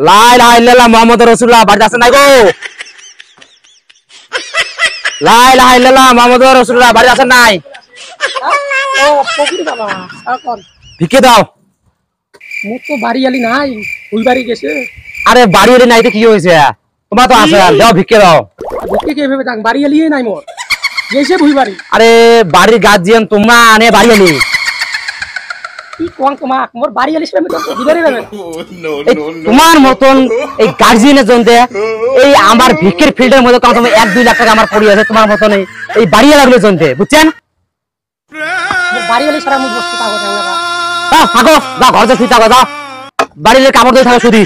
লা ইলাহা ইল্লাল্লাহ মুহাম্মাদুর রাসূলুল্লাহ বাড়িতে আছেন নাই গো? লা ইলাহা ইল্লাল্লাহ মুহাম্মাদুর রাসূলুল্লাহ বাড়িতে আছেন নাই? ও ফকির বাবা এখন ভিক্ষে দাও। মোর তো বাড়ি আলি নাই, ওই বাড়ি গেছে। আরে বাড়ি এলে নাই তো কি হয়েছে? তোমার তো আছে, দাও ভিক্ষে দাও। ভিক্ষে কে ভেবে থাক, বাড়ি আলিয়ে নাই মোর, গেছে ভুই বাড়ি। আরে বাড়ির গার্জিয়ান তোমরা আনে বাড়ি এলি। কি কোন তোমাক মোর বাড়ি আলিস আমি তো দিবারে যাবে। তোমার মতন এই গার্জিয়ানের জন্য এই আমার ভিক্ষের ফিল্ডের মধ্যে কম 1-2 লাখ টাকা আমার পড়ে আছে। তোমার মতন এই বাড়ি লাগলো জন্য, বুঝছেন? মোর বাড়ি আলি সারা মুখ বস্তু কাগজ না। থাকো, যাও ঘরে শুই থাকো, যাও বাড়ির কাপড় দিয়ে থাকো শুধু।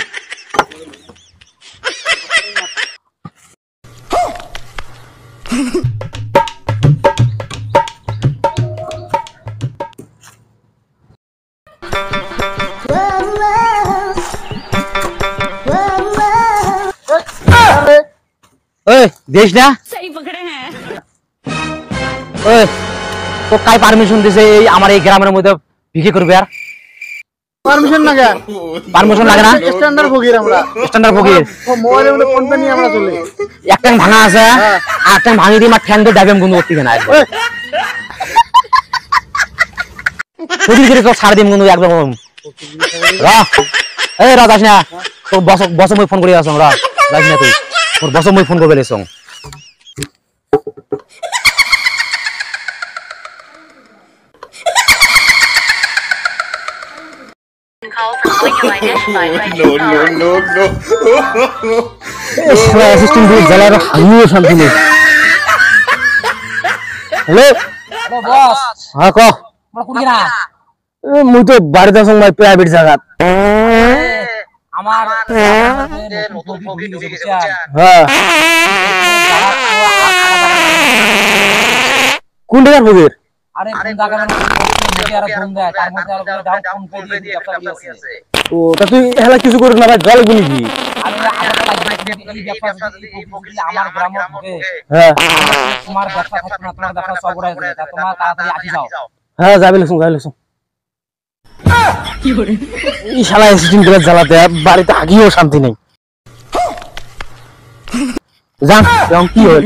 দেশ না তো কাই পারমিশন দিছে এই আমার এই গ্রামের মধ্যে ভিক্ষে করবে? আর পারমিশন না কেন? পারমিশন লাগে না? স্ট্যান্ডার্ড ফকির আমরা, স্ট্যান্ডার্ড ফকির। মোবাইলের মধ্যে ফোন পে নিয়ে আমরা চলি। একটা ভাঙা আছে, আর একটা ভাঙি দিয়ে আমার ঠ্যাং দিয়ে ডাইবেম গুলো করতে কেনা ফকির করে ছাড় দিম কিন্তু একদম। এই রা যাস না, তোর বস মই ফোন করে আসং। রা যাস না তুই, তোর বস মই ফোন করবে লেসং। অ্যাসিস্ট্যান্ট দিয়ে জ্বালার হামিও শান্তি নেই। হ্যালো বস, হ্যাঁ ক। মোর কুড়িরা মুই তো বাড়িতে আছো মাই প্রাইভেট জায়গা। আমার নতুন ফকির ঢুকে গেছে। হ্যাঁ কোন জায়গার ফকির? আরে ফোন দাগা মানে আর ফোন দেয়, তার মধ্যে আর দাও ফোন করে দিয়ে একটা আছে। ও তা তুই হেলা কিছু করিস না ভাই, জল গুনি কি? আরে এই ব্যবসা যদি আমার গ্রামের ঢুকে, হ্যাঁ তোমার ব্যবসা থাকবে না, তোমার ব্যবসা সব উড়াই যাবে। তা তোমার তাড়াতাড়ি আসি যাও। হ্যাঁ যাবে লেসুন, যাবে লেসুন। কি করে এই শালা অ্যাসিস্ট্যান্ট গুলো জ্বালাতে বাড়িতে আগিয়েও শান্তি নেই। যান এখন কি হল?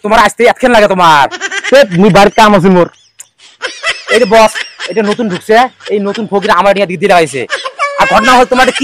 তোমার আসতে এতক্ষণ লাগে তোমার? বাড়ির কাম আছে মোর। এই বস, এটা নতুন ঢুকছে, এই নতুন ফকির আমার দিয়ে লাগাইছে। আর ঘটনা হল তোমার কি